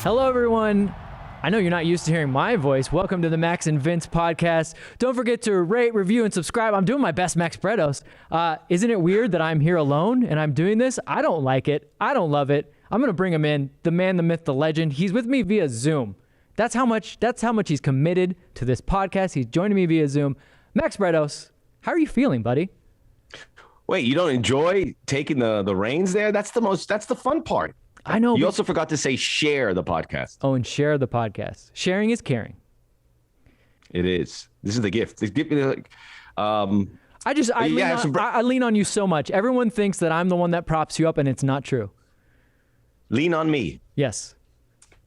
Hello, everyone. I know you're not used to hearing my voice. Welcome to the Max and Vince podcast. Don't forget to rate, review, and subscribe. I'm doing my best, Max Bredos. Isn't it weird that I'm here alone and I'm doing this? I don't like it. I don't love it. I'm going to bring him in, the man, the myth, the legend. He's with me via Zoom. That's how much he's committed to this podcast. He's joining me via Zoom. Max Bredos, how are you feeling, buddy? Wait, you don't enjoy taking the reins there? That's the fun part. I know. You also forgot to say share the podcast. Oh, and share the podcast. Sharing is caring. It is. This is the gift. I lean on you so much. Everyone thinks that I'm the one that props you up, and it's not true. Lean on me. Yes.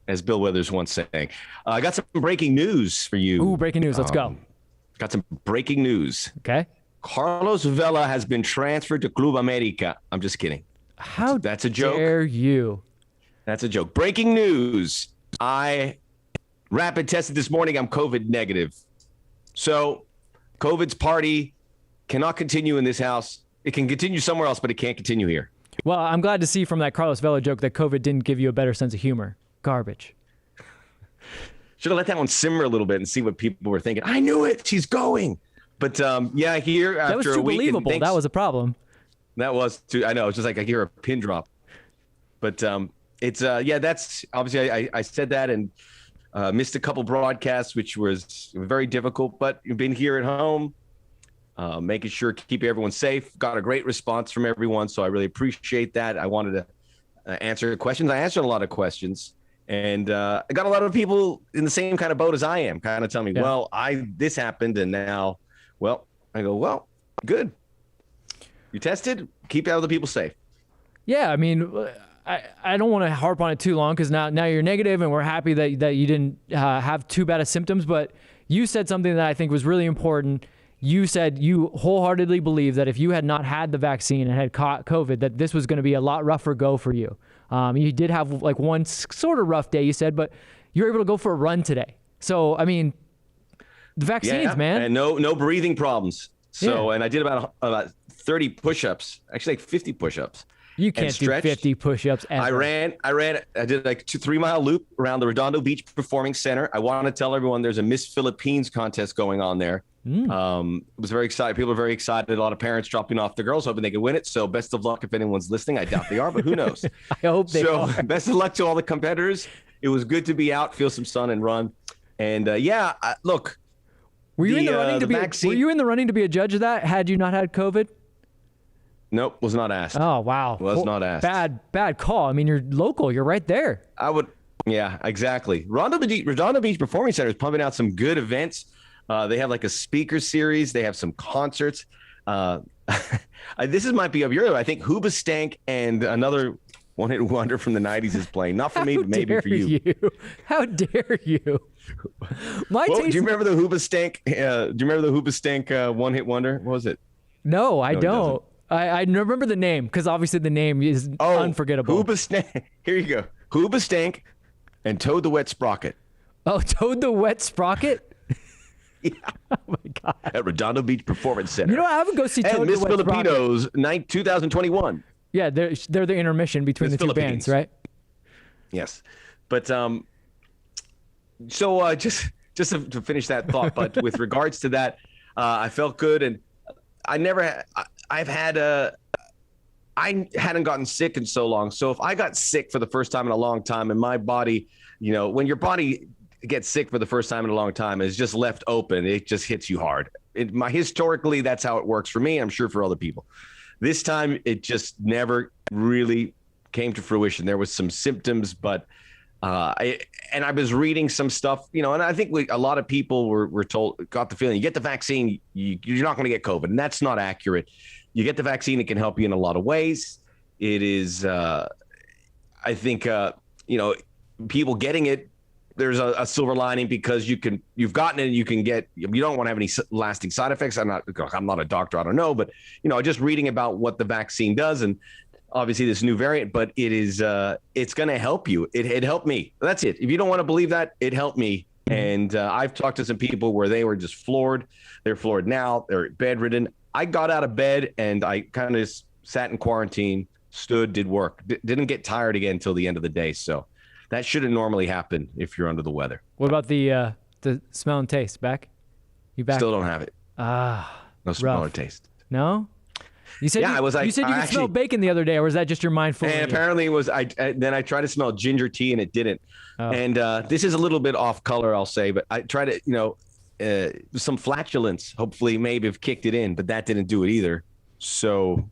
As Bill Withers once saying. I got some breaking news for you. Ooh, breaking news. Let's go. Got some breaking news. Okay. Carlos Vela has been transferred to Club America. I'm just kidding. That's a joke. Dare you? That's a joke. Breaking news. I rapid tested this morning. I'm COVID negative. So COVID's party cannot continue in this house. It can continue somewhere else, but it can't continue here. Well, I'm glad to see from that Carlos Vela joke that COVID didn't give you a better sense of humor. Garbage. Should have let that one simmer a little bit and see what people were thinking. I knew it. She's going. But yeah, here after a week. That was too believable. That was a problem. That was too. I know. It's just like I hear a pin drop. But it's that's obviously I said that and missed a couple broadcasts, which was very difficult, but you've been here at home, making sure to keep everyone safe. Got a great response from everyone, so I really appreciate that. I wanted to answer questions. I answered a lot of questions, and I got a lot of people in the same kind of boat as I am, kind of telling me, well, this happened, and now, well, I go, well, good. You tested, keep other people safe. Yeah, I mean, I don't want to harp on it too long because now you're negative, and we're happy that you didn't have too bad of symptoms. But you said something that I think was really important. You said you wholeheartedly believe that if you had not had the vaccine and had caught COVID, that this was going to be a lot rougher go for you. You did have like one sort of rough day, you said, but you were able to go for a run today. So, I mean, the vaccines, man. And no breathing problems. So, and I did about 30 push-ups, actually like 50 push-ups. You can't do 50 push-ups ever. I did like 3-mile loop around the Redondo Beach Performing Center. I want to tell everyone there's a Miss Philippines contest going on there. It was very excited. People are very excited. A lot of parents dropping off their girls, hoping they could win it. So best of luck if anyone's listening. I doubt they are, but who knows? I hope they are. So best of luck to all the competitors. It was good to be out, feel some sun and run. And look. Were you in the running to be a judge of that had you not had COVID? Nope, was not asked. Oh, wow. Was not asked. Bad call. I mean, you're local. You're right there. Yeah, exactly. Redondo Beach Performing Center is pumping out some good events. They have like a speaker series. They have some concerts. This might be of your, I think Hoobastank and another one-hit wonder from the 90s is playing. Not for me, but maybe for you. How dare you? Do you remember the Hoobastank one-hit wonder? What was it? No, I don't. I remember the name because obviously the name is unforgettable. Hoobastank. Here you go. Hoobastank and Toad the Wet Sprocket. Oh, Toad the Wet Sprocket? Yeah. Oh my God. At Redondo Beach Performance Center. You know, I would go see Toad and the Miss Wet Filipinos Sprocket. 2021. Yeah, they're the intermission between the two bands, right? Yes, but so just to finish that thought, but with regards to that, I felt good, and I hadn't gotten sick in so long. So if I got sick for the first time in a long time, and my body, when your body gets sick for the first time in a long time, is just left open, it just hits you hard. Historically, that's how it works for me. I'm sure for other people. This time, it just never really came to fruition. There was some symptoms, but I was reading some stuff, and I think a lot of people were told, got the feeling, you get the vaccine, you're not going to get COVID, and that's not accurate. You get the vaccine, it can help you in a lot of ways. It is, I think, people getting it, there's a silver lining because you've gotten it and you don't want to have any lasting side effects. I'm not a doctor. I don't know, but just reading about what the vaccine does, and obviously this new variant, but it is, it's going to help you. It helped me. That's it. If you don't want to believe that, it helped me. And I've talked to some people where they were just floored. They're floored now. They're bedridden. I got out of bed and I kind of sat in quarantine, stood, did work, didn't get tired again until the end of the day. So that shouldn't normally happen if you're under the weather. What about the smell and taste? Back? You back? Still don't have it. No smell or taste. No? You said I was like, you said you could smell bacon the other day, or was that just your mind fooling you? And apparently it was. Then I tried to smell ginger tea and it didn't. Oh. And this is a little bit off color, I'll say, but I tried to, some flatulence. Hopefully, maybe have kicked it in, but that didn't do it either. So,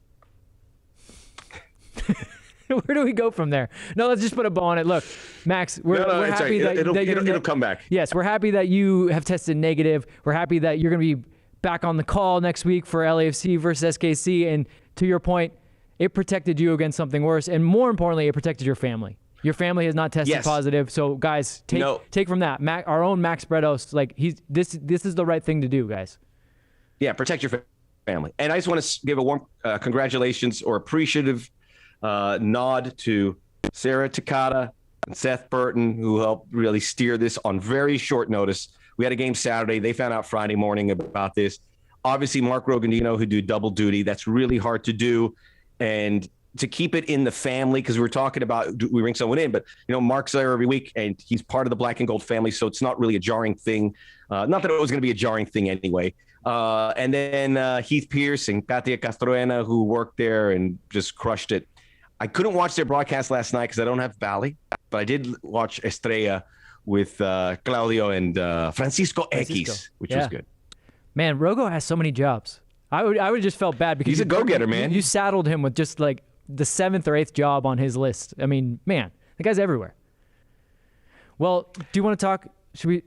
where do we go from there? No, let's just put a bow on it. Look, Max, we're happy that it'll come back. Yes, we're happy that you have tested negative. We're happy that you're going to be back on the call next week for LAFC versus SKC. And to your point, it protected you against something worse. And more importantly, it protected your family. Your family has not tested positive. So, guys, take from that. Our own Max Bredos, this is the right thing to do, guys. Yeah, protect your family. And I just want to give a warm congratulations or appreciative nod to Sarah Takata and Seth Burton, who helped really steer this on very short notice. We had a game Saturday. They found out Friday morning about this. Obviously, Mark Rogandino, who do double duty. That's really hard to do. And to keep it in the family, because we're talking about, we bring someone in, but, Mark's there every week, and he's part of the Black and Gold family, so it's not really a jarring thing. Not that it was going to be a jarring thing anyway. And then Heath Pierce and Katia Castroena, who worked there and just crushed it. I couldn't watch their broadcast last night because I don't have Bally, but I did watch Estrella with Claudio and Francisco X, which was good. Man, Rogo has so many jobs. I would just felt bad because he's a go-getter, man. You saddled him with just like the 7th or 8th job on his list. I mean, man, the guy's everywhere. Well, do you want to talk? Should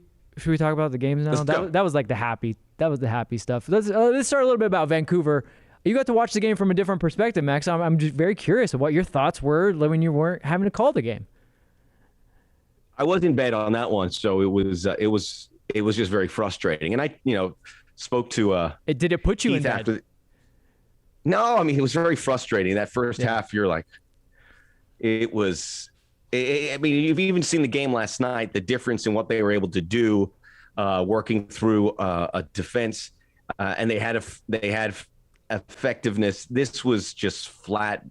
we talk about the games now? That was like the happy. That was the happy stuff. Let's start a little bit about Vancouver. You got to watch the game from a different perspective, Max. I'm just very curious of what your thoughts were when you weren't having to call the game. I was in bed on that one, so it was just very frustrating. And I, spoke to. Did it put you in bed? No, I mean, it was very frustrating. That first half, you're like, it was. I mean, you've even seen the game last night. The difference in what they were able to do, working through a defense, and they had effectiveness. This was just flat.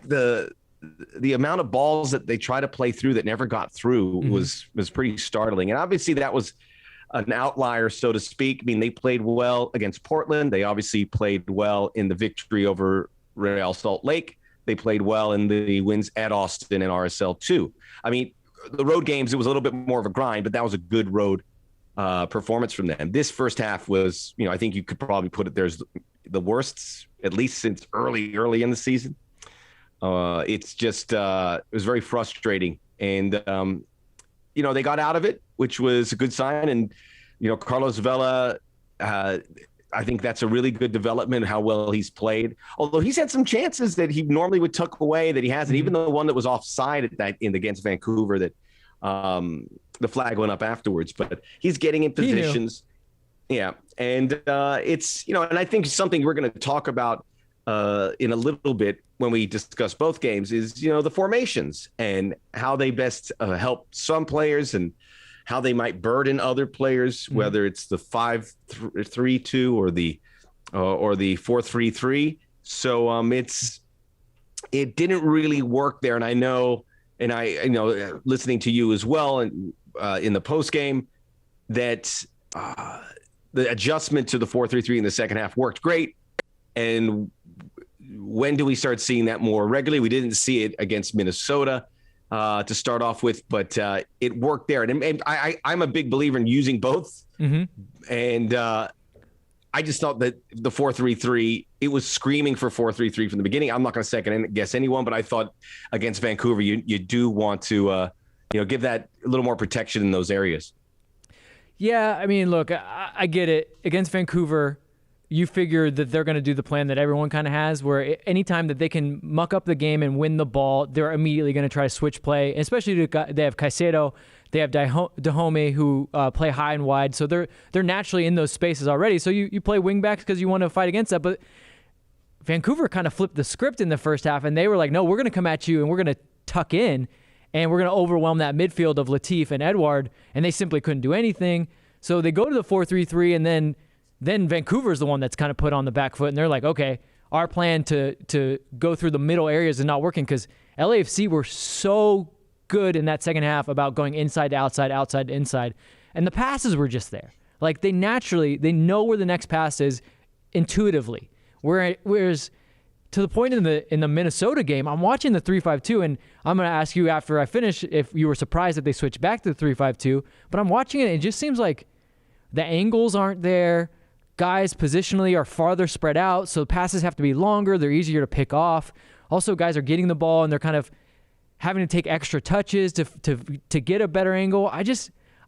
The amount of balls that they try to play through that never got through was pretty startling. And obviously that was an outlier, so to speak. I mean, they played well against Portland. They obviously played well in the victory over Real Salt Lake. They played well in the wins at Austin and RSL too. I mean, the road games, it was a little bit more of a grind, but that was a good road performance from them. This first half was, I think you could probably put it there's the worst, at least since early in the season. It's just it was very frustrating, and they got out of it, which was a good sign. And Carlos Vela, I think that's a really good development, how well he's played. Although he's had some chances that he normally would tuck away that he hasn't. Even the one that was offside against Vancouver, that the flag went up afterwards. But he's getting in positions. Yeah, and it's and I think something we're going to talk about in a little bit when we discuss both games is the formations and how they best help some players and how they might burden other players, whether it's the 5-3-2 or the 4-3-3. So it didn't really work there, and I know listening to you as well and in the post game that the adjustment to the 4-3-3 in the second half worked great. And when do we start seeing that more regularly? We didn't see it against Minnesota to start off with, but it worked there. And I'm a big believer in using both. And I just thought that the 4-3-3, it was screaming for 4-3-3 from the beginning. I'm not going to second guess anyone, but I thought against Vancouver, you do want to give that a little more protection in those areas. Yeah, I mean, look, I get it. Against Vancouver, you figure that they're going to do the plan that everyone kind of has, where anytime that they can muck up the game and win the ball, they're immediately going to try to switch play. Especially they have Caicedo, they have Dahome who play high and wide, so they're naturally in those spaces already. So you play wingbacks because you want to fight against that. But Vancouver kind of flipped the script in the first half, and they were like, no, we're going to come at you and we're going to tuck in, and we're going to overwhelm that midfield of Latif and Edouard, and they simply couldn't do anything. So they go to the 4-3-3, and then Vancouver's the one that's kind of put on the back foot, and they're like, okay, our plan to go through the middle areas is not working because LAFC were so good in that second half about going inside to outside, outside to inside. And the passes were just there. Like they know where the next pass is intuitively. Whereas to the point in the Minnesota game, I'm watching the 3-5-2, and I'm going to ask you after I finish if you were surprised that they switched back to the 3-5-2. But I'm watching it, and it just seems like the angles aren't there. Guys positionally are farther spread out, so passes have to be longer. They're easier to pick off. Also, guys are getting the ball, and they're kind of having to take extra touches to get a better angle.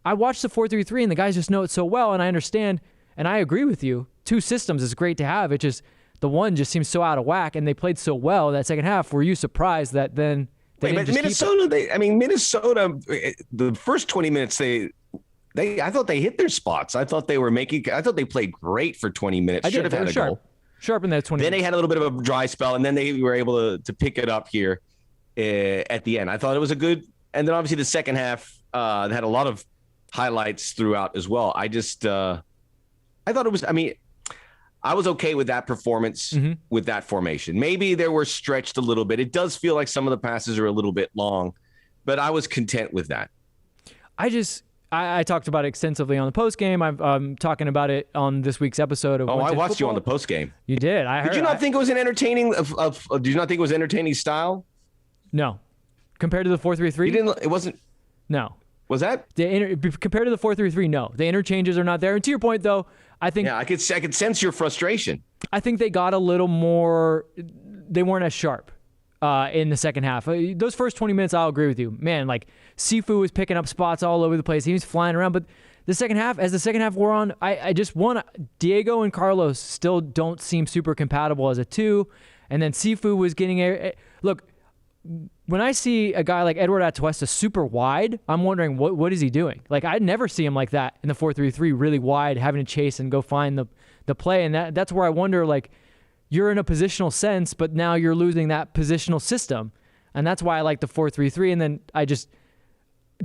I watched the 4-3-3, and the guys just know it so well, and I understand, and I agree with you. Two systems is great to have. It just the one just seems so out of whack, and they played so well that second half. Were you surprised that then they didn't just Minnesota? Minnesota. The first 20 minutes, I thought they hit their spots. I thought they played great for 20 minutes. Should have had a goal. Sharp in that 20 Then minutes. they had a little bit of a dry spell, and then they were able to pick it up here at the end. I thought it was a good, and then obviously the second half had a lot of highlights throughout as well. I thought it was, I was okay with that performance with that formation. Maybe they were stretched a little bit. It does feel like some of the passes are a little bit long, but I was content with that. I talked about it extensively on the post game. I'm talking about it on this week's episode of. I watched football. you on the post game. You did. I heard. Did you not think it was an entertaining? Did you not think it was entertaining style? No, compared to the 4-3-3. You didn't. It wasn't. No. Was that compared to the 4-3-3? No, the interchanges are not there. And to your point, though, I think I could sense your frustration. I think they got a little more. They weren't as sharp in the second half. Those first 20 minutes, I'll agree with you, man. Like Sifu was picking up spots all over the place. He was flying around, but the second half, as the second half wore on, I just want Diego and Carlos still don't seem super compatible as a two, and then Sifu was getting look. When I see a guy like Edward Atuesta super wide, I'm wondering what is he doing? Like I'd never see him like that in the 4-3-3, really wide, having to chase and go find the play, and that's where I wonder, like, you're in a positional sense, but now you're losing that positional system, and that's why I like the 4-3-3. And then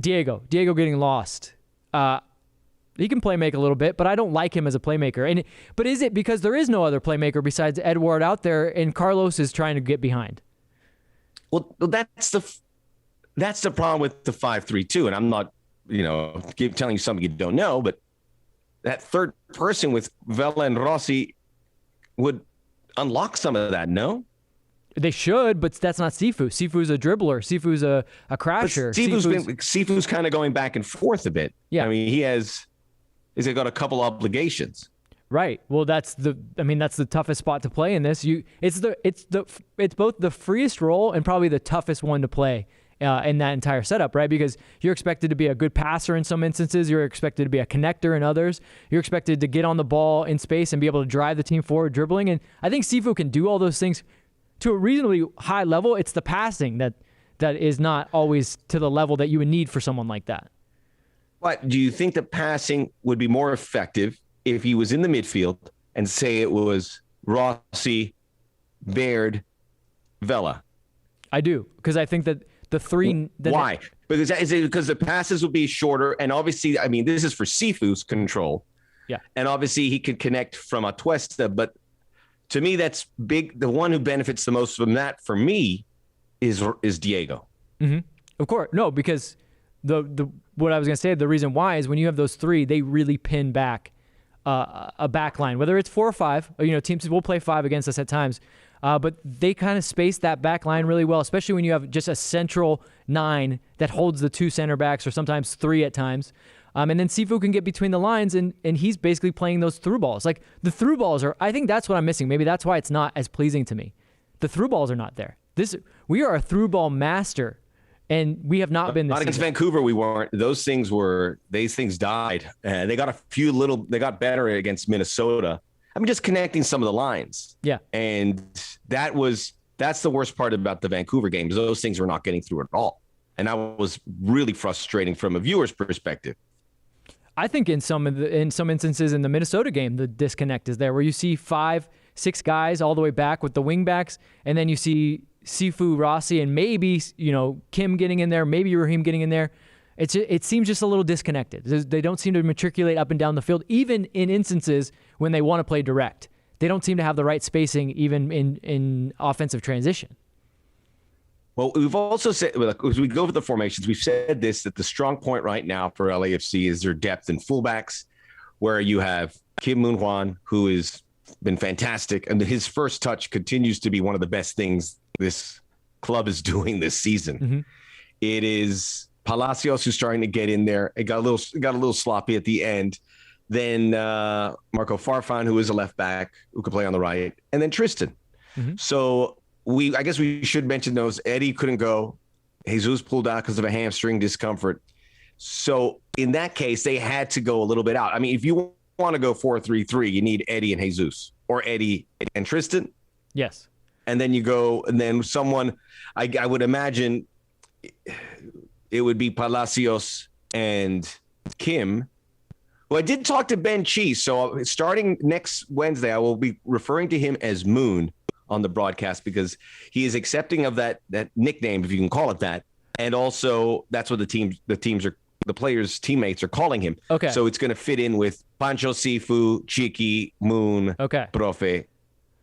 Diego getting lost. He can play make a little bit, but I don't like him as a playmaker. But is it because there is no other playmaker besides Edward out there, and Carlos is trying to get behind? Well, that's the problem with the 5-3-2, and I'm not, telling you something you don't know, but that third person with Vela and Rossi would unlock some of that. No, they should, but that's not Sifu. Sifu's a dribbler. Sifu's a crasher. Sifu's kind of going back and forth a bit. Yeah, he's got a couple obligations. Right. Well, that's the toughest spot to play in this. It's both the freest role and probably the toughest one to play in that entire setup, right? Because you're expected to be a good passer in some instances. You're expected to be a connector in others. You're expected to get on the ball in space and be able to drive the team forward dribbling. And I think Sifu can do all those things to a reasonably high level. It's the passing that is not always to the level that you would need for someone like that. But do you think the passing would be more effective if he was in the midfield and say it was Rossi, Baird, Vela? I do, because I think that the three... Why? Is it because the passes will be shorter? And obviously, this is for Sifu's control. Yeah. And obviously, he could connect from Atuesta. But to me, that's big. The one who benefits the most from that, for me, is Diego. Mm-hmm. Of course. No, because what I was going to say, the reason why is when you have those three, they really pin back a back line, whether it's 4 or 5. Teams will play 5 against us at times, but they kind of space that back line really well, especially when you have just a central 9 that holds the 2 center backs, or sometimes 3 at times. And then Sifu can get between the lines, and he's basically playing those through balls. Like the through balls I think that's what I'm missing. Maybe that's why it's not as pleasing to me. The through balls are not there. We are a through ball master. And we have not been this not against season. Vancouver. We weren't. These things died. They got they got better against Minnesota. Just connecting some of the lines. Yeah. And that's the worst part about the Vancouver games. Those things were not getting through at all. And that was really frustrating from a viewer's perspective. I think in some instances in the Minnesota game, the disconnect is there, where you see 5, 6 guys all the way back with the wing backs, and then you see Sifu, Rossi, and maybe Kim getting in there, maybe Raheem getting in there. It seems just a little disconnected. They don't seem to matriculate up and down the field, even in instances when they want to play direct. They don't seem to have the right spacing even in offensive transition. Well, we've also said, as we go over the formations, we've said this, that the strong point right now for LAFC is their depth in fullbacks, where you have Kim Moon-Hwan, who has been fantastic, and his first touch continues to be one of the best things this club is doing this season. Mm-hmm. It is Palacios who's starting to get in there. It got a little sloppy at the end. Then Marco Farfan, who is a left back who could play on the right, and then Tristan. Mm-hmm. So I guess we should mention those. Eddie couldn't go. Jesus pulled out because of a hamstring discomfort. So in that case, they had to go a little bit out. I mean, if you want to go 4-3-3, you need Eddie and Jesus, or Eddie and Tristan. Yes. And then you go, and then someone, I would imagine it would be Palacios and Kim. Well, I did talk to Ben Chi. So starting next Wednesday, I will be referring to him as Moon on the broadcast, because he is accepting of that nickname, if you can call it that. And also that's what the players' teammates are calling him. Okay. So it's going to fit in with Pancho Sifu, Chiki, Moon, Profe.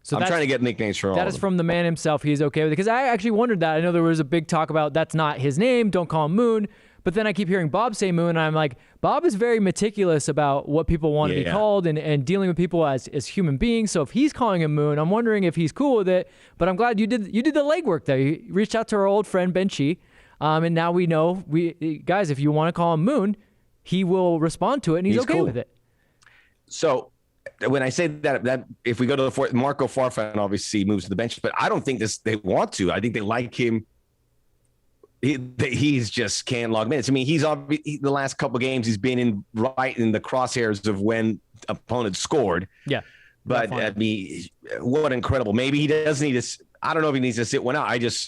So I'm trying to get nicknames for all of them. That is from the man himself. He's okay with it. Because I actually wondered that. I know there was a big talk about that's not his name. Don't call him Moon. But then I keep hearing Bob say Moon, and I'm like, Bob is very meticulous about what people want to be called and dealing with people as human beings. So if he's calling him Moon, I'm wondering if he's cool with it. But I'm glad you did the legwork there. You reached out to our old friend Ben Chi, and now we know, guys, if you want to call him Moon, he will respond to it, and he's okay with it. So when I say that if we go to the fourth, Marco Farfan obviously moves to the bench, but I don't think they want to. I think they like him. He's just can't log minutes. I mean, the last couple of games he's been right in the crosshairs of when opponents scored. Yeah, but I mean, what incredible. Maybe he doesn't need to. I don't know if he needs to sit one out.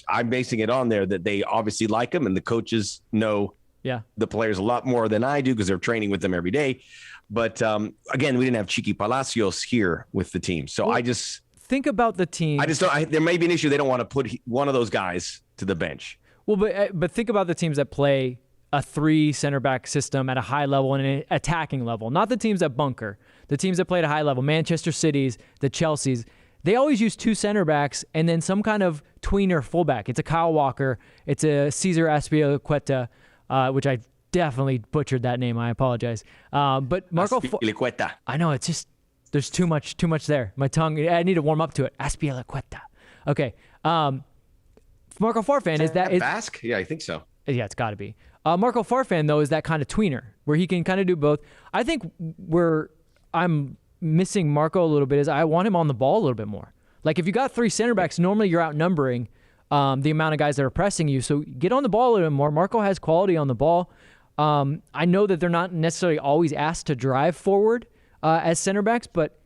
I'm basing it on there that they obviously like him, and the coaches know the players a lot more than I do because they're training with them every day. But again, we didn't have Chiki Palacios here with the team, so I just think about the team. I just don't. There may be an issue. They don't want to put one of those guys to the bench. Well, but think about the teams that play a 3 center back system at a high level and an attacking level. Not the teams that bunker. The teams that play at a high level. Manchester Cities, the Chelseas. They always use 2 center backs and then some kind of tweener fullback. It's a Kyle Walker. It's a Cesar Azpilicueta, which I definitely butchered that name. I apologize. But Marco Azpilicueta. I know, it's just there's too much there. My tongue. I need to warm up to it. Azpilicueta. Okay. Marco Farfan is that Basque? Yeah, I think so. Yeah, it's got to be. Marco Farfan though is that kind of tweener where he can kind of do both. I think where I'm missing Marco a little bit is I want him on the ball a little bit more. Like if you got 3 center backs, normally you're outnumbering the amount of guys that are pressing you. So get on the ball a little bit more. Marco has quality on the ball. I know that they're not necessarily always asked to drive forward as center backs, but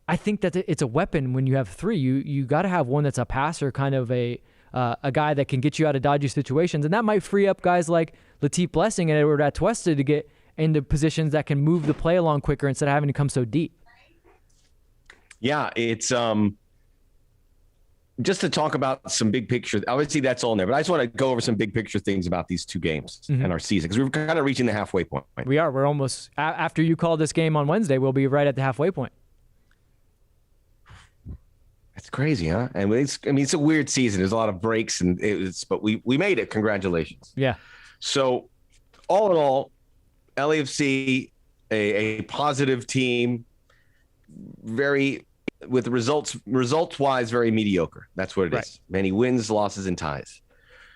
I think that it's a weapon when you have 3. You got to have one that's a passer, kind of a guy that can get you out of dodgy situations. And that might free up guys like Latif Blessing and Edward Atuesta to get into positions that can move the play along quicker instead of having to come so deep. Yeah, it's just to talk about some big picture. Obviously, that's all in there. But I just want to go over some big picture things about these 2 games and our season, because we're kind of reaching the halfway point. We are. We're almost, after you call this game on Wednesday, we'll be right at the halfway point. It's crazy, huh? And it's a weird season. There's a lot of breaks, but we made it. Congratulations. Yeah. So, all in all, LAFC, a positive team, with results-wise, very mediocre. That's what it is. Many wins, losses, and ties.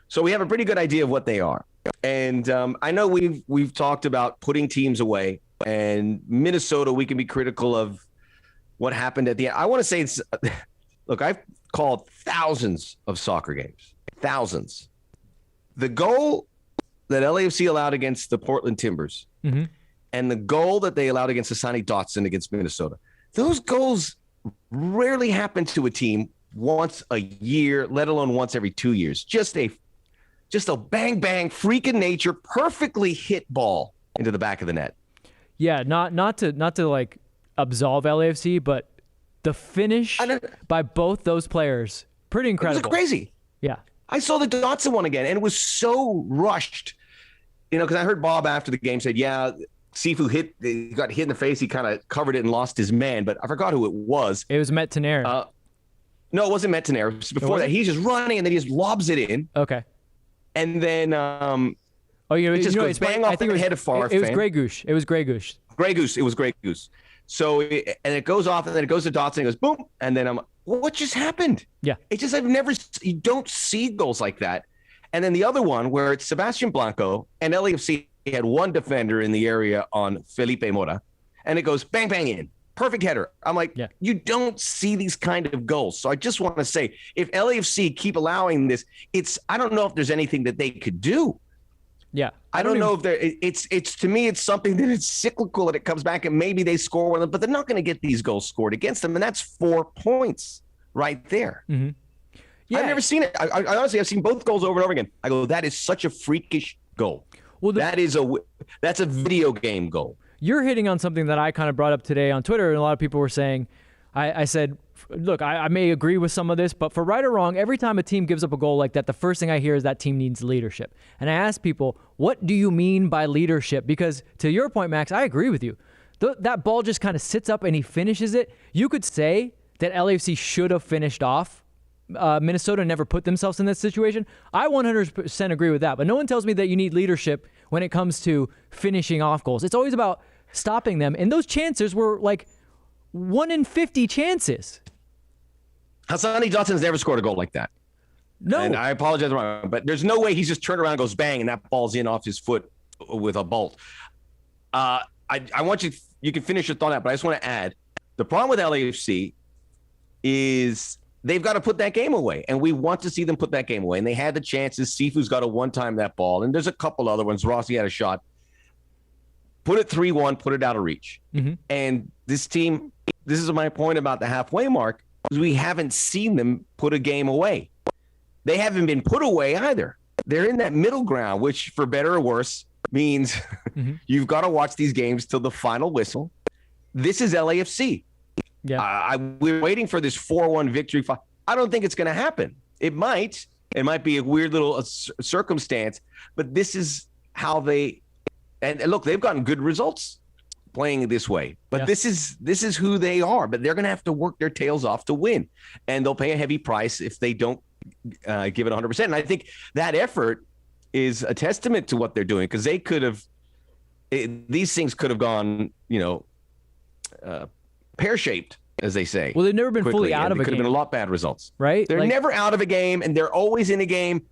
So we have a pretty good idea of what they are. And I know we've talked about putting teams away. And Minnesota, we can be critical of what happened at the end. I want to say it's. Look, I've called thousands of soccer games, thousands. The goal that LAFC allowed against the Portland Timbers and the goal that they allowed against Asani Dotson against Minnesota, those goals rarely happen to a team once a year, let alone once every 2 years. Just a bang, bang, freak of nature, perfectly hit ball into the back of the net. Yeah, not to like absolve LAFC, but the finish by both those players, pretty incredible. It was crazy. Yeah. I saw the Dotson one again, and it was so rushed. Because I heard Bob after the game said, Sifu got hit in the face. He kind of covered it and lost his man, but I forgot who it was. It was Met Tenaire. No, it wasn't Metanero. It was before that. He's just running, and then he just lobs it in. Okay. And then it just goes bang off the head of Farfan. It was Grey Goose. It was Grey Goose. Grey Goose. It was Grey Goose. So, and it goes off, and then it goes to Dotson, and it goes boom. And then I'm like, well, what just happened? Yeah. It just, you don't see goals like that. And then the other one where it's Sebastian Blanco, and LAFC had one defender in the area on Felipe Mora, and it goes bang, bang in. Perfect header. I'm like, You don't see these kind of goals. So I just want to say, if LAFC keep allowing this, I don't know if there's anything that they could do. Yeah. I don't know if it's to me, it's something that it's cyclical and it comes back and maybe they score one of them, but they're not going to get these goals scored against them. And that's 4 points right there. Mm-hmm. Yeah. I've never seen it. I honestly, I've seen both goals over and over again. I go, that is such a freakish goal. Well, that's a video game goal. You're hitting on something that I kind of brought up today on Twitter, and a lot of people were saying, I said, look, I may agree with some of this, but for right or wrong, every time a team gives up a goal like that, the first thing I hear is that team needs leadership. And I ask people, what do you mean by leadership? Because to your point, Max, I agree with you. That ball just kind of sits up and he finishes it. You could say that LAFC should have finished off. Minnesota never put themselves in that situation. I 100% agree with that, but no one tells me that you need leadership when it comes to finishing off goals. It's always about stopping them, and those chances were like 1 in 50 chances. Hassani Dotson's never scored a goal like that. No. And I apologize, but there's no way he's just turned around and goes bang, and that ball's in off his foot with a bolt. I want you can finish your thought out, but I just want to add, the problem with LAFC is they've got to put that game away, and we want to see them put that game away. And they had the chances. Sifu's got to one-time that ball, and there's a couple other ones. Rossi had a shot. Put it 3-1, put it out of reach. Mm-hmm. And this team, this is my point about the halfway mark, is we haven't seen them put a game away. They haven't been put away either. They're in that middle ground, which for better or worse means you've got to watch these games till the final whistle. This is LAFC. Yeah, we're waiting for this 4-1 victory. I don't think it's going to happen. It might be a weird little circumstance, but this is how they. And look, they've gotten good results playing this way, but this is who they are. But they're going to have to work their tails off to win, and they'll pay a heavy price if they don't give it 100%. And I think that effort is a testament to what they're doing, because they could have. These things could have gone, pear-shaped, as they say. Well, they've never been quickly, fully out of a game. Could have been a lot bad results. Right? They're never out of a game, and they're always in a game,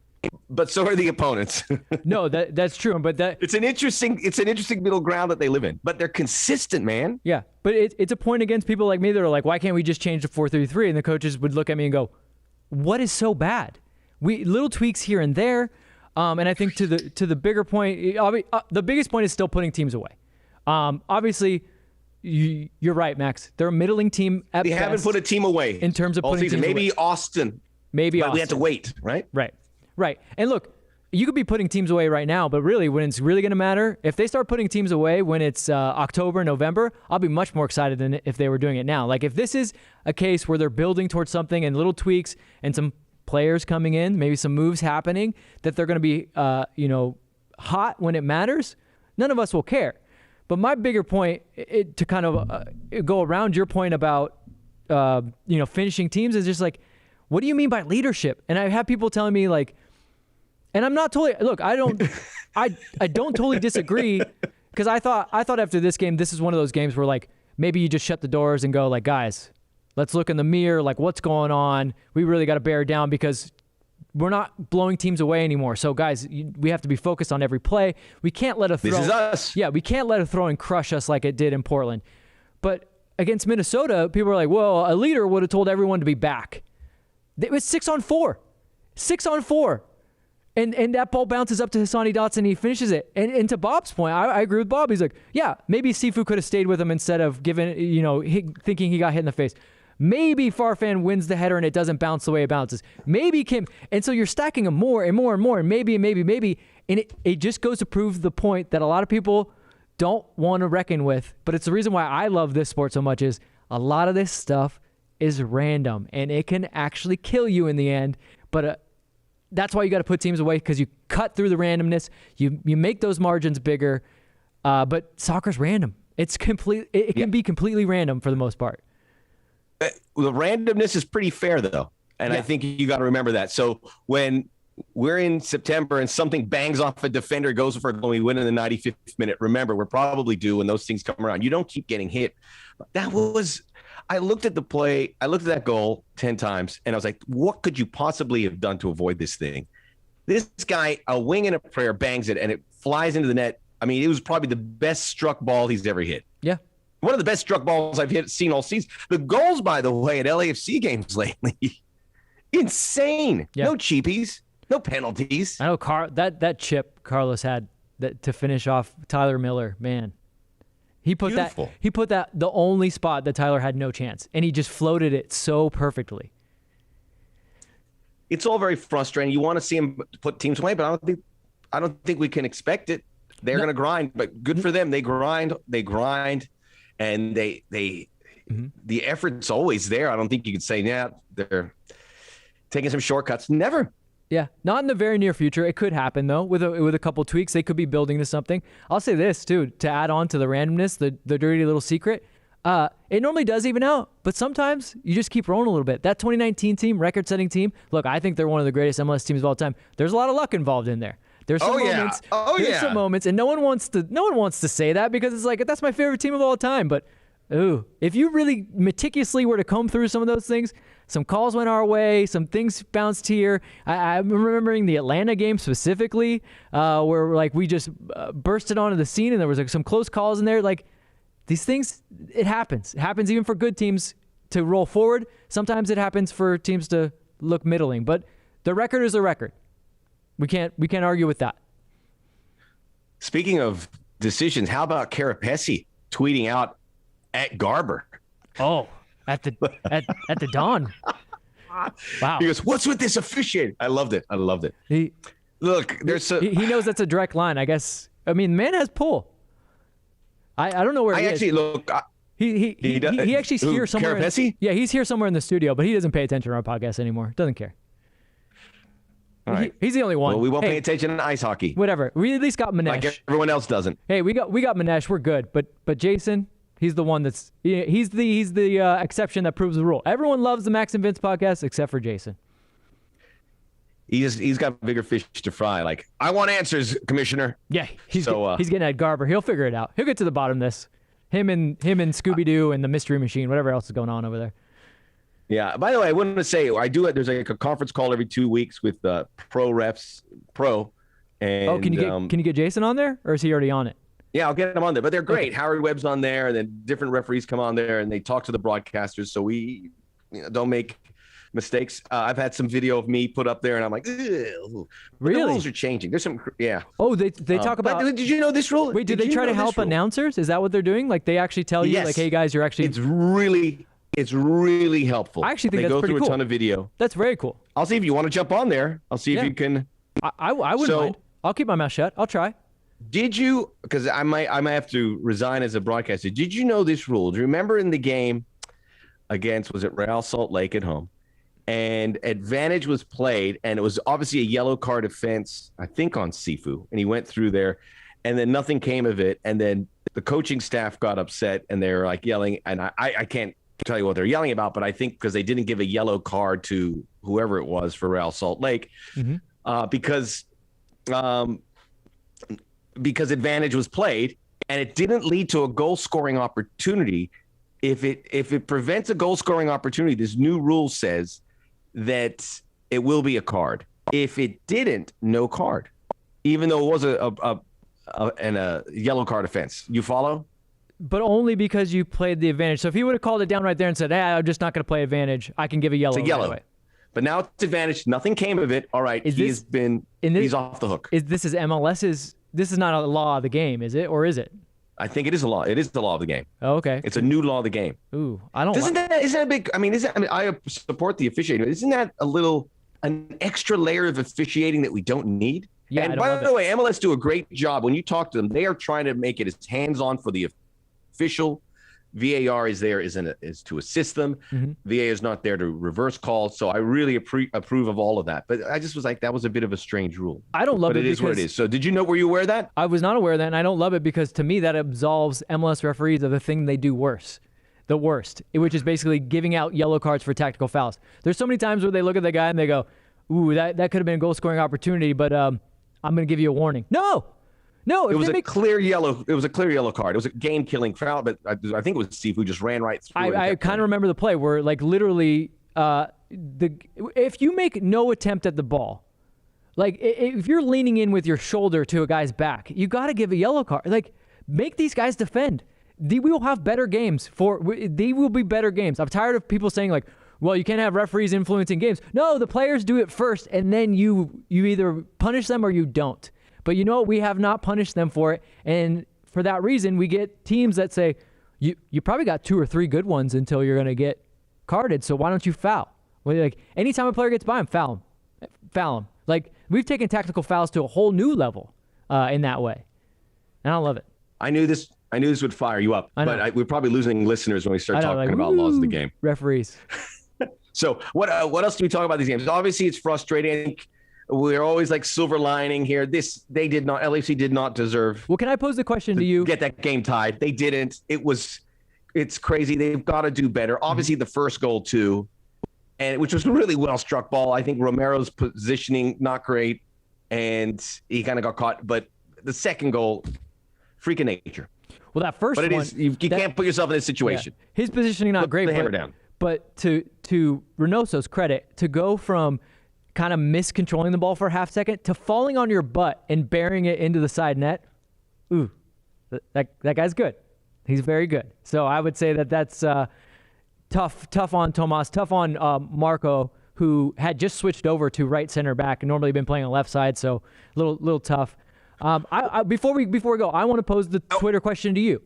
but so are the opponents. No, that's true. But it's an interesting middle ground that they live in. But they're consistent, man. Yeah, but it's a point against people like me that are like, why can't we just change to 4-3-3? And the coaches would look at me and go, what is so bad? Little tweaks here and there. And I think to the bigger point, the biggest point is still putting teams away. Obviously, you're right, Max. They're a middling team at best. They haven't put a team away in terms of putting teams maybe away. Austin. But we have to wait, right? Right. And look, you could be putting teams away right now, but really, when it's really going to matter, if they start putting teams away when it's October, November, I'll be much more excited than if they were doing it now. Like, if this is a case where they're building towards something and little tweaks and some players coming in, maybe some moves happening, that they're going to be, hot when it matters, none of us will care. But my bigger point, to kind of go around your point about, finishing teams, is just like, what do you mean by leadership? And I have people telling me, like, and I'm not totally, look, I don't totally disagree, because I thought after this game, this is one of those games where, like, maybe you just shut the doors and go, like, guys, let's look in the mirror, like, what's going on? We really got to bear down, because we're not blowing teams away anymore. So, guys, we have to be focused on every play. We can't let a throw. This is us. Yeah, we can't let a throw and crush us like it did in Portland. But against Minnesota, people are like, well, a leader would have told everyone to be back. It was 6-on-4. 6-on-4. And that ball bounces up to Hassani Dotson and he finishes it. And to Bob's point, I agree with Bob. He's like, yeah, maybe Sifu could have stayed with him instead of thinking he got hit in the face. Maybe Farfan wins the header and it doesn't bounce the way it bounces. Maybe Kim. And so you're stacking them more and more and more, and maybe. And it just goes to prove the point that a lot of people don't want to reckon with. But it's the reason why I love this sport so much, is a lot of this stuff is random and it can actually kill you in the end. But that's why you got to put teams away, because you cut through the randomness. You make those margins bigger. But soccer's random. It's complete. It can be completely random for the most part. The randomness is pretty fair, though. And I think you got to remember that. So when we're in September and something bangs off a defender, goes for a goal, we win in the 95th minute, remember, we're probably due when those things come around. You don't keep getting hit. I looked at the play. I looked at that goal 10 times, and I was like, what could you possibly have done to avoid this thing? This guy, a wing and a prayer, bangs it, and it flies into the net. I mean, it was probably the best struck ball he's ever hit. Yeah. One of the best struck balls I've seen all season. The goals, by the way, at LAFC games lately, insane. Yeah. No cheapies, no penalties. I know that chip Carlos had to finish off Tyler Miller, man. He put that the only spot that Tyler had no chance, and he just floated it so perfectly. It's all very frustrating. You want to see him put teams away, but I don't think we can expect it. They're going to grind, but good for them. They grind, and the effort's always there. I don't think you could say, they're taking some shortcuts. Never. Yeah, not in the very near future. It could happen, though, with a couple tweaks. They could be building to something. I'll say this, too, to add on to the randomness, the dirty little secret. It normally does even out, but sometimes you just keep rolling a little bit. That 2019 team, record-setting team, look, I think they're one of the greatest MLS teams of all time. There's a lot of luck involved in there. There's some moments. There's some moments, and no one wants to say that because it's like, that's my favorite team of all time. But if you really meticulously were to comb through some of those things, some calls went our way, some things bounced here. I'm remembering the Atlanta game specifically, where like we just bursted onto the scene, and there was like some close calls in there. Like these things, it happens. It happens even for good teams to roll forward. Sometimes it happens for teams to look middling. But the record is the record. We can't argue with that. Speaking of decisions, how about Carapesi tweeting out at Garber? Oh, at the dawn. Wow. He goes, "What's with this officiating?" I loved it. He knows that's a direct line, I guess. I mean, man has pull. I don't know where he actually is. Look. He actually here somewhere. Carapesi? Yeah, he's here somewhere in the studio, but he doesn't pay attention to our podcast anymore. Doesn't care. All right. He's the only one. Well, we won't pay attention to ice hockey. Whatever. We at least got Manesh. Like everyone else doesn't. Hey, we got Manesh. We're good. But Jason, he's the one that's he's the exception that proves the rule. Everyone loves the Max and Vince podcast except for Jason. He's got bigger fish to fry. Like, I want answers, Commissioner. Yeah, he's getting at Garber. He'll figure it out. He'll get to the bottom of this. Him and Scooby Doo and the Mystery Machine, whatever else is going on over there. Yeah. By the way, I wanted to say there's like a conference call every 2 weeks with pro refs. And, can you get Jason on there, or is he already on it? Yeah, I'll get him on there. But they're great. Okay. Howard Webb's on there, and then different referees come on there, and they talk to the broadcasters, so we don't make mistakes. I've had some video of me put up there, and I'm like, really? The rules are changing. There's some, yeah. Oh, they talk about. Did you know this rule? Wait, did they try to help announcers? Is that what they're doing? Like they actually tell you, like, hey guys, you're actually. It's really helpful. I actually think they that's go pretty through cool. a ton of video. That's very cool. I'll see if you want to jump on there. I'll see if you can. I wouldn't mind. I'll keep my mouth shut. I'll try. Did you? Because I might have to resign as a broadcaster. Did you know this rule? Do you remember in the game against, was it Real Salt Lake at home? And advantage was played, and it was obviously a yellow card offense, I think, on Sifu. And he went through there, and then nothing came of it. And then the coaching staff got upset, and they were like yelling. And I can't tell you what they're yelling about, but I think because they didn't give a yellow card to whoever it was for Real Salt Lake, because advantage was played, and it didn't lead to a goal scoring opportunity. If it prevents a goal scoring opportunity, this new rule says that it will be a card. If it didn't, no card, even though it was a yellow card offense. You follow? But only because you played the advantage. So if he would have called it down right there and said, hey, I'm just not going to play advantage, I can give a yellow. It's a yellow. Right away. But now it's advantage. Nothing came of it. All right. He's off the hook. This is MLS's. This is not a law of the game, is it? Or is it? I think it is a law. It is the law of the game. Oh, okay. It's a new law of the game. Ooh, I don't. Isn't that a big? I mean, I support the officiating. Isn't that an extra layer of officiating that we don't need? Yeah. And by the way, MLS do a great job. When you talk to them, they are trying to make it as hands-on for the official. VAR is there is to assist them. VAR is not there to reverse calls. So I really approve of all of that. But I just was like, that was a bit of a strange rule. I don't love it. But it is what it is. So were you aware of that? I was not aware of that, and I don't love it because to me that absolves MLS referees of the thing they do worse. the worst, which is basically giving out yellow cards for tactical fouls. There's so many times where they look at the guy and they go, ooh, that could have been a goal-scoring opportunity, but I'm going to give you a warning. No. It was a clear yellow. It was a clear yellow card. It was a game-killing foul, but I think it was Steve who just ran right through. I kind of remember the play where, like, literally, if you make no attempt at the ball, like if you're leaning in with your shoulder to a guy's back, you got to give a yellow card. Like, make these guys defend. We will have better games. They will be better games. I'm tired of people saying, like, well, you can't have referees influencing games. No, the players do it first, and then you either punish them or you don't. But you know what? We have not punished them for it, and for that reason, we get teams that say, you probably got 2 or 3 good ones until you're going to get carded, so why don't you foul? Well, like, anytime a player gets by him, foul him. Like, we've taken tactical fouls to a whole new level in that way, and I love it. I knew this would fire you up, but we're probably losing listeners when we start talking about laws of the game. Referees. So what else do we talk about these games? Obviously, it's frustrating. We're always like silver lining here. LAFC did not deserve. Well, can I pose the question to you? Get that game tied. They didn't. It's crazy. They've got to do better. Obviously, the first goal too, which was a really well struck ball. I think Romero's positioning not great, and he kind of got caught. But the second goal, freak of nature. Well, that first one, you that, can't put yourself in this situation. Yeah. His positioning not great. Put the hammer down. But to Reynoso's credit, to go from kind of miscontrolling the ball for a half second to falling on your butt and burying it into the side net, ooh, that guy's good. He's very good. So I would say that's tough on Tomas, tough on Marco, who had just switched over to right center back and normally been playing on left side, so a little tough. Before we go, I want to pose the Twitter question to you.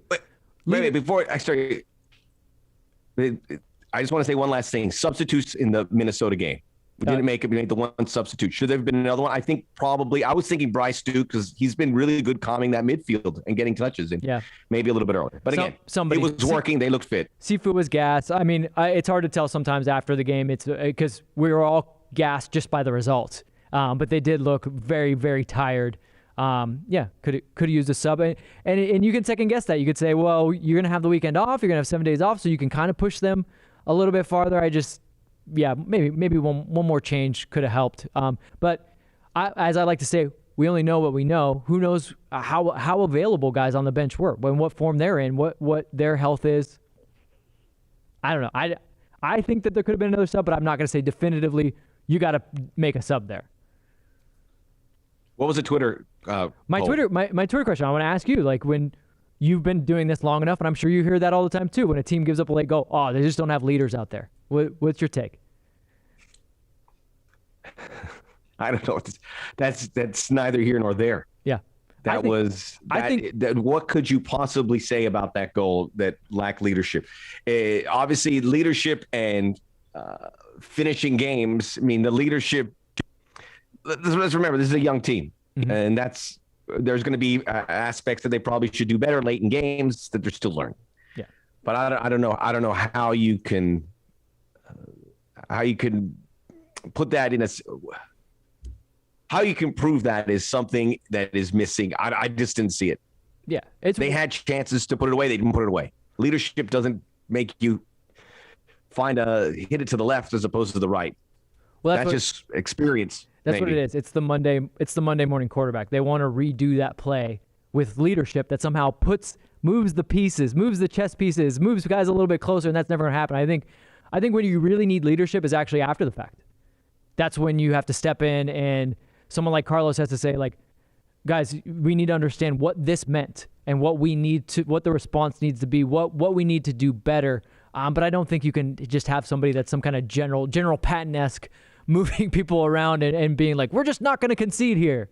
Wait, before I start, I just want to say one last thing. Substitutes in the Minnesota game. We didn't make it. We made the one substitute. Should there have been another one? I think probably. I was thinking Bryce Duke because he's been really good calming that midfield and getting touches and maybe a little bit earlier. But again, it was working. They looked fit. Sifu was gassed. I mean, it's hard to tell sometimes after the game. It's because we were all gassed just by the results. But they did look very, very tired. Could have used a sub. And you can second guess that. You could say, well, you're going to have the weekend off. You're going to have 7 days off, so you can kind of push them a little bit farther. Maybe one more change could have helped. But as I like to say, we only know what we know. Who knows how available guys on the bench were, when what form they're in, what their health is. I don't know. I think that there could have been another sub, but I'm not going to say definitively you got to make a sub there. What was the Twitter? My Twitter question. I want to ask you, like, when you've been doing this long enough, and I'm sure you hear that all the time too. When a team gives up a late goal, they just don't have leaders out there. What's your take? I don't know. That's neither here nor there. Yeah, what could you possibly say about that goal that lacked leadership? Obviously, leadership and finishing games. I mean, the leadership. Let's remember, this is a young team, and there's going to be aspects that they probably should do better late in games that they're still learning. Yeah, but I don't know how you can put that in how you can prove that is something that is missing. I just didn't see it. Yeah, they had chances to put it away. They didn't put it away. Leadership doesn't make you hit it to the left as opposed to the right. Well, that's just experience. That's what it is. It's the Monday morning quarterback. They want to redo that play with leadership that somehow moves the pieces, moves the chess pieces, moves guys a little bit closer, and that's never going to happen. I think when you really need leadership is actually after the fact. That's when you have to step in, and someone like Carlos has to say, like, guys, we need to understand what this meant and what the response needs to be, what we need to do better. But I don't think you can just have somebody that's some kind of General Patton-esque moving people around and being like, we're just not going to concede here.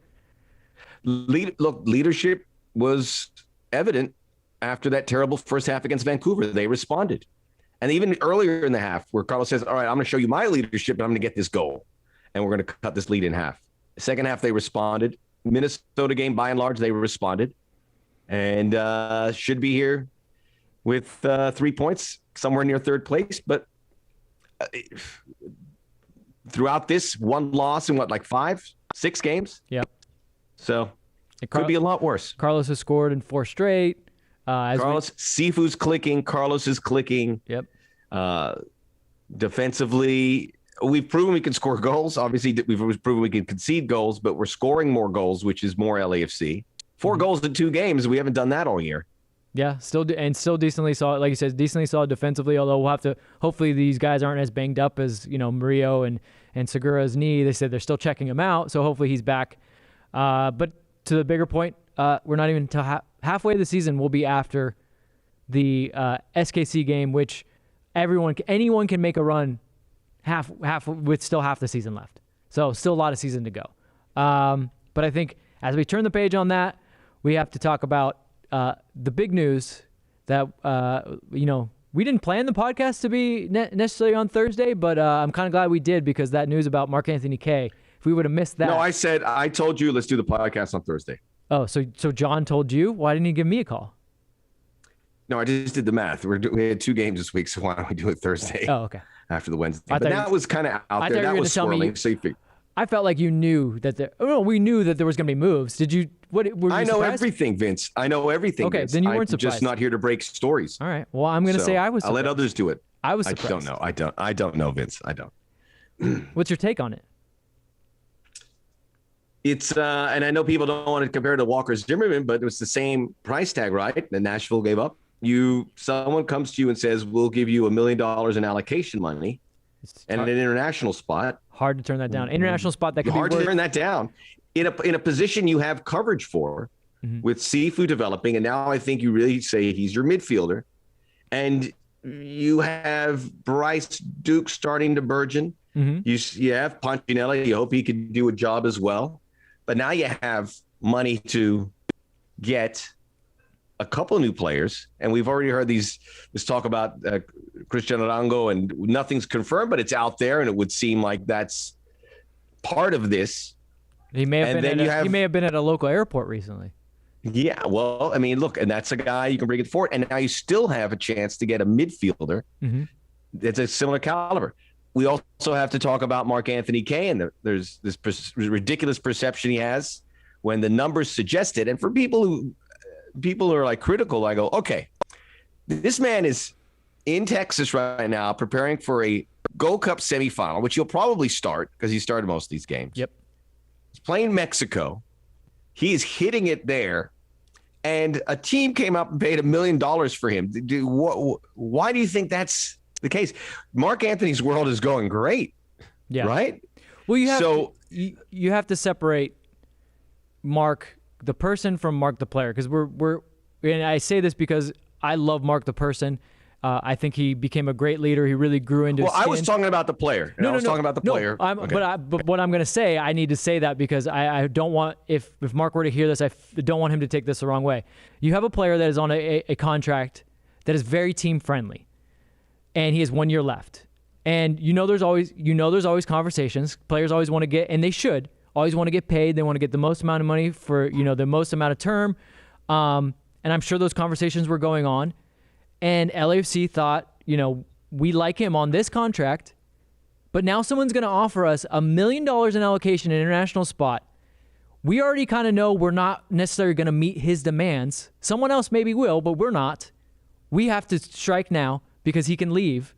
Leadership was evident after that terrible first half against Vancouver. They responded. And even earlier in the half where Carlos says, all right, I'm going to show you my leadership, and I'm going to get this goal. And we're going to cut this lead in half. Second half, they responded. Minnesota game, by and large, they responded. And should be here with 3 points, somewhere near third place. But throughout this, one loss in 5-6 games? Yeah. So it could be a lot worse. Carlos has scored in 4 straight. Carlos, Sifu's clicking. Carlos is clicking. Yep. Defensively, we've proven we can score goals. Obviously, we've proven we can concede goals, but we're scoring more goals, which is more LAFC. 4 goals in 2 games. We haven't done that all year. Yeah, still decently solid. Like you said, decently solid defensively, although we'll have to, hopefully these guys aren't as banged up as, Murillo and Segura's knee. They said they're still checking him out, so hopefully he's back. But to the bigger point, we're not even until halfway of the season. We'll be after the SKC game, which anyone can make a run half with still half the season left. So still a lot of season to go. But I think as we turn the page on that, we have to talk about the big news that, we didn't plan the podcast to be necessarily on Thursday, but I'm kind of glad we did, because that news about Mark-Anthony Kaye, if we would have missed that. No, I told you, let's do the podcast on Thursday. Oh, so John told you? Why didn't he give me a call? No, I just did the math. We had 2 games this week, so why don't we do it Thursday? Oh, okay. After the Wednesday. But that was kind of out there. That was swirling. So I felt like you knew that we knew that there was going to be moves. Did you? Were you I know surprised? Everything, Vince. I know everything. Okay, Vince. then you weren't I'm surprised. just not here to break stories. All right. Well, I'm going to say I was surprised. I'll let others do it. I was surprised. I don't know. I don't know, Vince. I don't. What's your take on it? It's and I know people don't want to compare to Walker Zimmerman, but it was the same price tag, right? That Nashville gave up. Someone comes to you and says, "We'll give you $1 million in allocation money and an international spot." Hard to turn that down. International spot that could hard be to turn that down in a position you have coverage for, with Sifu developing, and now I think you really say he's your midfielder, and you have Bryce Duke starting to burgeon. You have Poncinelli. You hope he can do a job as well, but now you have money to get a couple of new players, and we've already heard this talk about Cristian Arango, and nothing's confirmed, but it's out there, and it would seem like that's part of this. He may have been at a local airport recently. Yeah, well, I mean, look, and that's a guy you can bring it forward, and now you still have a chance to get a midfielder that's a similar caliber. We also have to talk about Mark-Anthony Kaye, and there's this ridiculous perception he has when the numbers suggest it, and for people who are like critical, I go, okay, this man is in Texas right now preparing for a Gold Cup semifinal, which he'll probably start because he started most of these games. Yep. He's playing Mexico. He is hitting it there. And a team came up and paid $1 million for him. Why do you think that's the case? Mark Anthony's world is going great. Yeah. Right? Well, you have to separate Mark the person from Mark the player, because and I say this because I love Mark the person. I think he became a great leader. He really grew into. Well, I was talking about the player. I was talking about the player. Okay. But what I'm going to say, I need to say that because I don't want, if Mark were to hear this, I don't want him to take this the wrong way. You have a player that is on a contract that is very team friendly, and he has 1 year left. And there's always conversations. Players always want to get, and they should always want to get paid. They want to get the most amount of money for the most amount of term. And I'm sure those conversations were going on. And LAFC thought, we like him on this contract, but now someone's going to offer us $1 million in allocation in international spot. We already kind of know we're not necessarily going to meet his demands. Someone else maybe will, but we're not. We have to strike now because he can leave.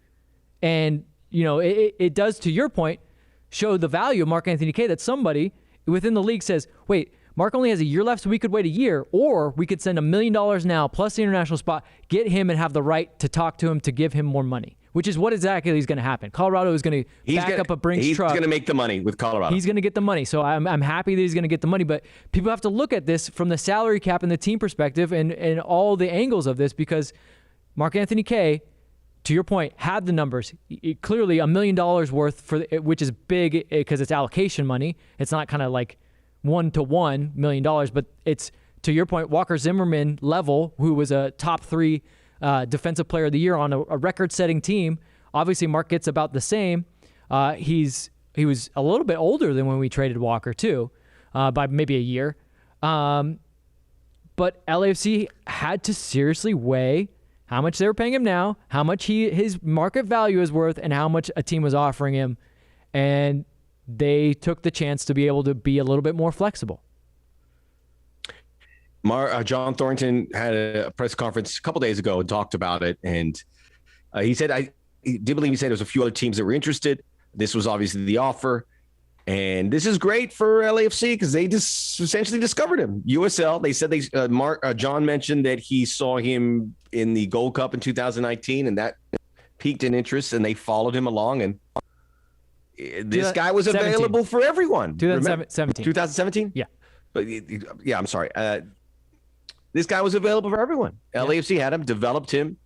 And, it does, to your point, show the value of Mark-Anthony Kaye, that somebody within the league says, wait, Mark only has a year left, so we could wait a year, or we could send $1 million now plus the international spot, get him and have the right to talk to him to give him more money, which is what exactly is going to happen. Colorado is going to back up a Brinks truck. He's going to make the money with Colorado. He's going to get the money. So I'm happy that he's going to get the money, but people have to look at this from the salary cap and the team perspective and all the angles of this, because Mark-Anthony Kaye, to your point, had the numbers. Clearly $1 million worth, which is big because it's allocation money. It's not kind of like $1-to-1 million, but it's, to your point, Walker Zimmerman level, who was a top 3 defensive player of the year on a record-setting team. Obviously, Mark gets about the same. He was a little bit older than when we traded Walker too, by maybe a year. But LAFC had to seriously weigh how much they were paying him now, how much his market value is worth, and how much a team was offering him, and they took the chance to be able to be a little bit more flexible. John Thornton had a press conference a couple days ago and talked about it. And he said, he did believe he said there was a few other teams that were interested. This was obviously the offer. And this is great for LAFC because they just essentially discovered him. USL, they said John mentioned that he saw him in the Gold Cup in 2019, and that piqued an interest, and they followed him along. And this guy was available for everyone. 2017. 2017? Yeah. But yeah, I'm sorry. This guy was available for everyone. Yeah. LAFC had him, developed him.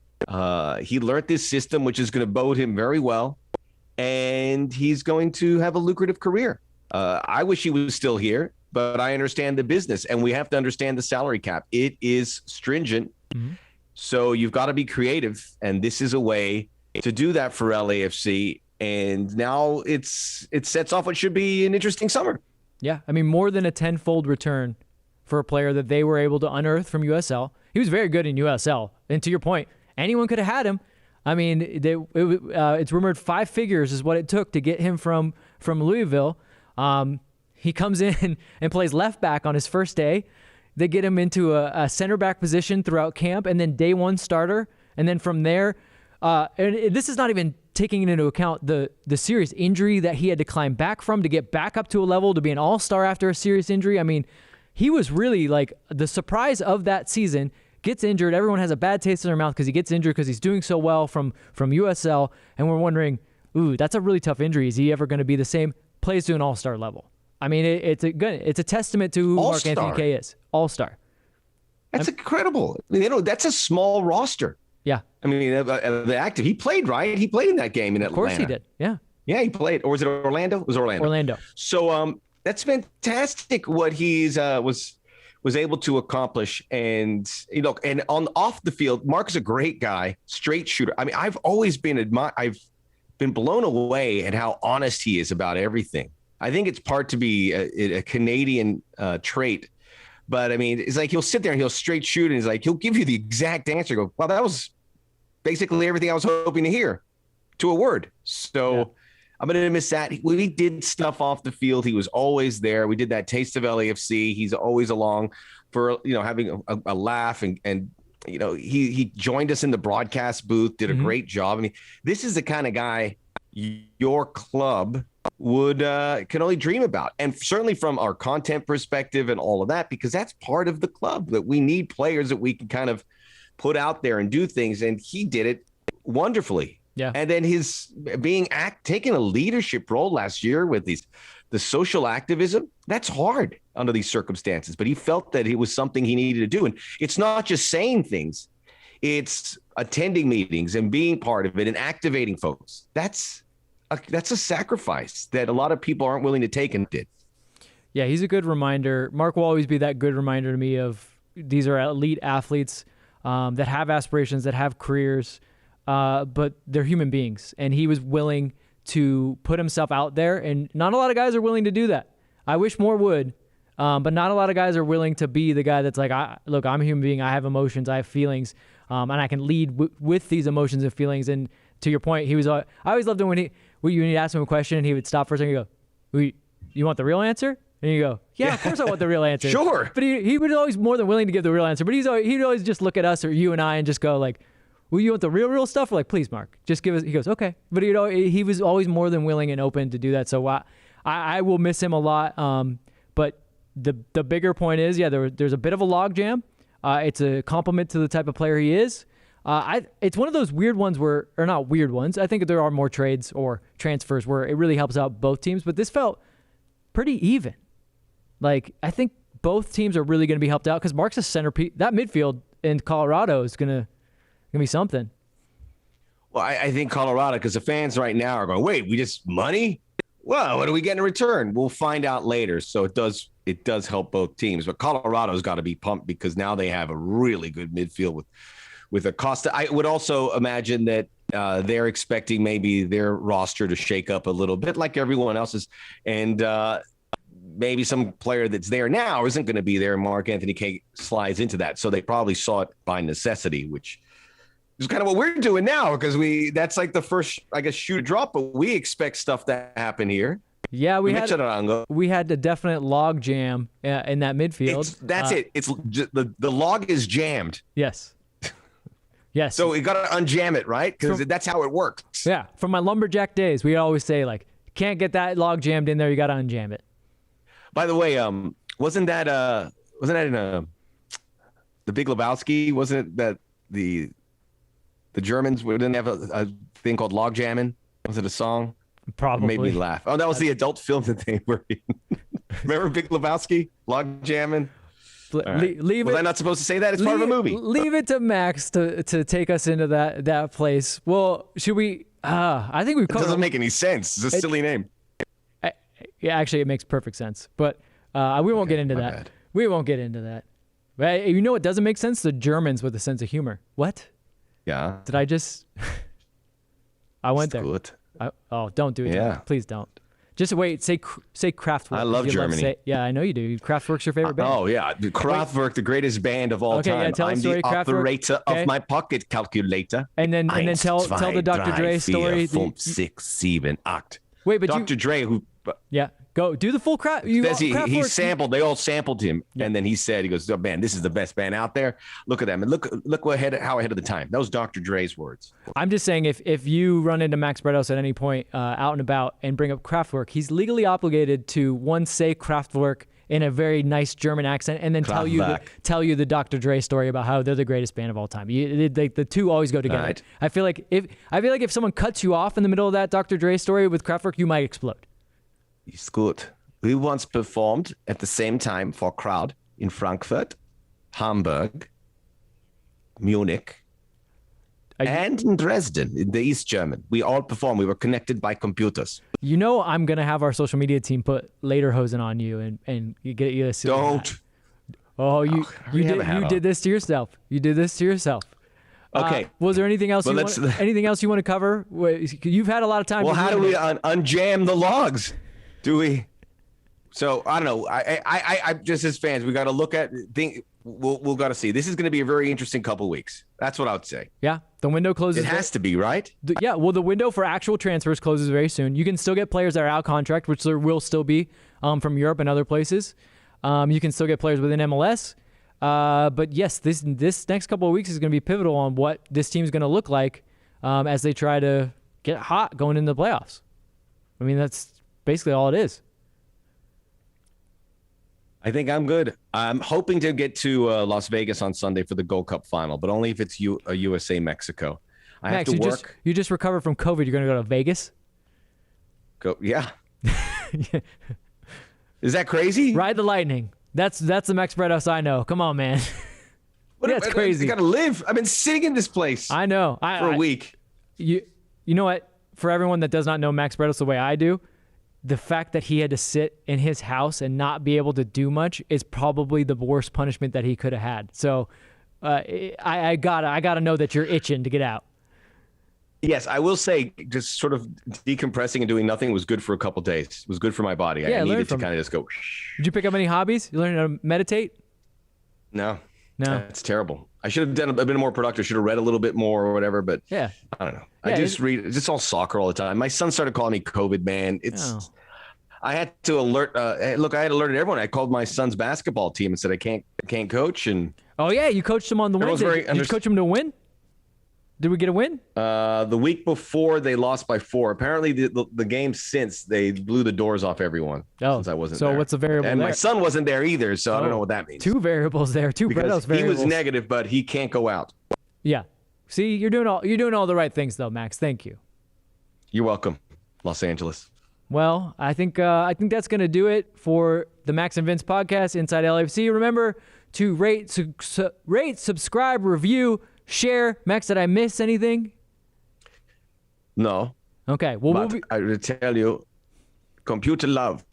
He learned this system, which is going to bode him very well. And he's going to have a lucrative career. I wish he was still here, but I understand the business, and we have to understand the salary cap. It is stringent, so you've got to be creative, and this is a way to do that for LAFC. And now it sets off what should be an interesting summer. Yeah, I mean, more than a tenfold return for a player that they were able to unearth from USL. He was very good in USL, and to your point, anyone could have had him. I mean, it's rumored 5 figures is what it took to get him from Louisville. He comes in and plays left back on his first day. They get him into a center back position throughout camp, and then day one starter. And then from there, and this is not even taking into account the serious injury that he had to climb back from to get back up to a level to be an all-star after a serious injury. I mean, he was really like the surprise of that season. Gets injured. Everyone has a bad taste in their mouth because he gets injured because he's doing so well from USL. And we're wondering, ooh, that's a really tough injury. Is he ever going to be the same? Plays to an all-star level. I mean, it's a testament to who Mark-Anthony Kaye is. All-star. That's incredible. I mean, that's a small roster. Yeah. I mean, the active. He played, right? He played in that game in Atlanta. Of course he did. Yeah. Yeah, he played. Or was it Orlando? It was Orlando. Orlando. So that's fantastic what he's was able to accomplish. And, and off the field, Mark is a great guy, straight shooter. I mean, I've always been I've been blown away at how honest he is about everything. I think it's part to be a Canadian trait, but I mean, it's like, he'll sit there and he'll straight shoot. And he's like, he'll give you the exact answer. Go, well, that was basically everything I was hoping to hear to a word. So yeah. I'm going to miss that. We did stuff off the field. He was always there. We did that Taste of LAFC. He's always along for, having a laugh. And he joined us in the broadcast booth, did a great job. I mean, this is the kind of guy your club would can only dream about. And certainly from our content perspective and all of that, because that's part of the club, that we need players that we can kind of put out there and do things. And he did it wonderfully. Yeah. And then his taking a leadership role last year with the social activism, that's hard under these circumstances. But he felt that it was something he needed to do. And it's not just saying things, it's attending meetings and being part of it and activating folks. That's a sacrifice that a lot of people aren't willing to take, and did. Yeah, he's a good reminder. Mark will always be that good reminder to me of these are elite athletes that have aspirations, that have careers. But they're human beings, and he was willing to put himself out there, and not a lot of guys are willing to do that. I wish more would, but not a lot of guys are willing to be the guy that's like, look, I'm a human being, I have emotions, I have feelings, and I can lead with these emotions and feelings. And to your point, I always loved him when you'd ask him a question, and he would stop for a second and go, you want the real answer? And you go, yeah, of course I want the real answer. Sure. But he was always more than willing to give the real answer, but he'd always just look at us or you and I and just go like, well, you want the real stuff? We're like, please, Mark, just give us. He goes, okay. But he was always more than willing and open to do that. So I will miss him a lot. But the bigger point is, there's a bit of a logjam. It's a compliment to the type of player he is. It's one of those weird ones or not weird ones. I think there are more trades or transfers where it really helps out both teams. But this felt pretty even. Like, I think both teams are really going to be helped out because Mark's a centerpiece. That midfield in Colorado is going to be something. Well, I think Colorado, because the fans right now are going, wait, we just money? Well, what do we get in return? We'll find out later. So it does help both teams. But Colorado's got to be pumped because now they have a really good midfield with Acosta. I would also imagine that they're expecting maybe their roster to shake up a little bit like everyone else's. And maybe some player that's there now isn't going to be there. Mark-Anthony Kaye slides into that. So they probably saw it by necessity, which is kind of what we're doing now, because that's like the first, I guess, shoot or drop, but we expect stuff to happen here. Yeah, we Charango. had a definite log jam in that midfield. That's it. It's the log is jammed. Yes. Yes. So you got to unjam it, right? Because that's how it works. Yeah. From my lumberjack days, we always say, like, can't get that log jammed in there. You got to unjam it. By the way, wasn't that in the Big Lebowski? Wasn't it that the Germans didn't have a thing called log jamming? Was it a song? Probably. It made me laugh. Oh, that was the adult film that they were in. Remember Big Lebowski? Log jamming? Right. Leave Was I not supposed to say that? It's part of a movie. Leave it to Max to take us into that place. Well, should we? I think we've covered. It doesn't make any sense. It's a silly name. Yeah, actually, it makes perfect sense. But we won't get into that. Bad. We won't get into that. But you know what doesn't make sense? The Germans with a sense of humor. What? Yeah. Did I just? I went there. Good. Don't do it. Yeah. Please don't. Just wait. Say Kraftwerk. I love Germany. Yeah, I know you do. Kraftwerk's your favorite band. Oh yeah, Kraftwerk, the greatest band of all time. Yeah, tell I'm the story, the operator of my pocket calculator. And then tell the Dr. Dre story. 5, 6, 7, 8. Wait, but Dr. Dre, who go do the full Kraft. He sampled. They all sampled him, and then he goes, "Oh man, this is the best band out there. Look at them, and look how ahead of the time." That was Dr. Dre's words. I'm just saying, if you run into Max Bredos at any point out and about and bring up Kraftwerk, he's legally obligated to say Kraftwerk in a very nice German accent, and then tell you the Dr. Dre story about how they're the greatest band of all time. The two always go together. Right. I feel like if someone cuts you off in the middle of that Dr. Dre story with Kraftwerk, you might explode. It's good. We once performed at the same time for a crowd in Frankfurt, Hamburg, Munich, and in Dresden, in the East German. We all performed. We were connected by computers. You know, I'm going to have our social media team put lederhosen on you and you get you a silly Don't. hat. Oh, you did this to yourself. You did this to yourself. Okay. Was there anything else? Anything else you want to cover? You've had a lot of time. Well, how do we unjam the logs? Do we? So I don't know. I just as fans, we got to look at think. We'll got to see. This is going to be a very interesting couple of weeks. That's what I would say. Yeah, the window closes. It has to be, right? Well, the window for actual transfers closes very soon. You can still get players that are out contract, which there will still be from Europe and other places. You can still get players within MLS. But yes, this next couple of weeks is going to be pivotal on what this team is going to look like as they try to get hot going into the playoffs. I mean, that's basically all it is. I think I'm good. I'm hoping to get to Las Vegas on Sunday for the Gold Cup final, but only if it's USA Mexico. I Max, have to work. You just recovered from COVID. You're going to go to Vegas? Yeah. Is that crazy? Ride the lightning. That's the Max Bredos I know. Come on, man. That's crazy. I got to live. I've been sitting in this place. I know. For a week. You know what? For everyone that does not know Max Bredos the way I do, the fact that he had to sit in his house and not be able to do much is probably the worst punishment that he could have had. So I gotta know that you're itching to get out. Yes, I will say just sort of decompressing and doing nothing was good for a couple days. It was good for my body. I needed to kind of just go. Did you pick up any hobbies? You learn how to meditate? No. It's terrible. I should have done a bit more productive. Should have read a little bit more or whatever, but I don't know. I just read. It's all soccer all the time. My son started calling me COVID man. I had to alert. Look, I had alerted everyone. I called my son's basketball team and said I can't coach. And you coached him on the win. Did you coach him to win? Did we get a win? The week before they lost by 4. Apparently the game since they blew the doors off everyone. Since I wasn't there. So what's the variable and there? My son wasn't there either, so I don't know what that means. 2 variables there. Bredos variables. He was negative, but he can't go out. Yeah. See, you're doing all the right things though, Max. Thank you. You're welcome, Los Angeles. Well, I think that's going to do it for the Max and Vince podcast inside LAFC. Remember to rate, subscribe, review, share. Max, did I miss anything? No. Okay. Well, I will tell you, Computer Love,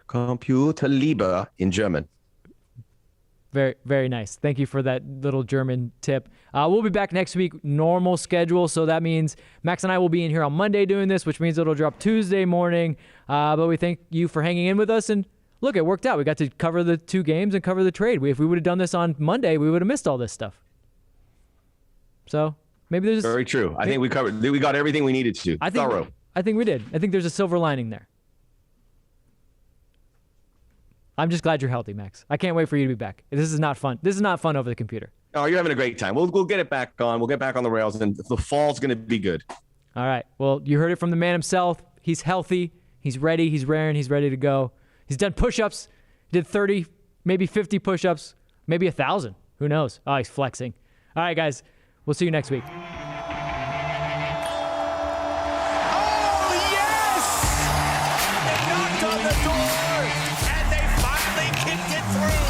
Computer Liebe in German. Very, very nice. Thank you for that little German tip. We'll be back next week, normal schedule. So that means Max and I will be in here on Monday doing this, which means it'll drop Tuesday morning. But we thank you for hanging in with us. And look, it worked out. We got to cover the 2 games and cover the trade. If we would have done this on Monday, we would have missed all this stuff. So maybe there's very true. I think we got everything we needed to. I think we did. I think there's a silver lining there. I'm just glad you're healthy, Max. I can't wait for you to be back. This is not fun. This is not fun over the computer. Oh, you're having a great time. We'll get it back on. We'll get back on the rails, and the fall's going to be good. All right. Well, you heard it from the man himself. He's healthy. He's ready. He's raring. He's ready to go. He's done push-ups. Did 30, maybe 50 push-ups, maybe 1,000. Who knows? Oh, he's flexing. All right, guys. We'll see you next week. Oh, yes! They knocked on the door, and they finally kicked it through.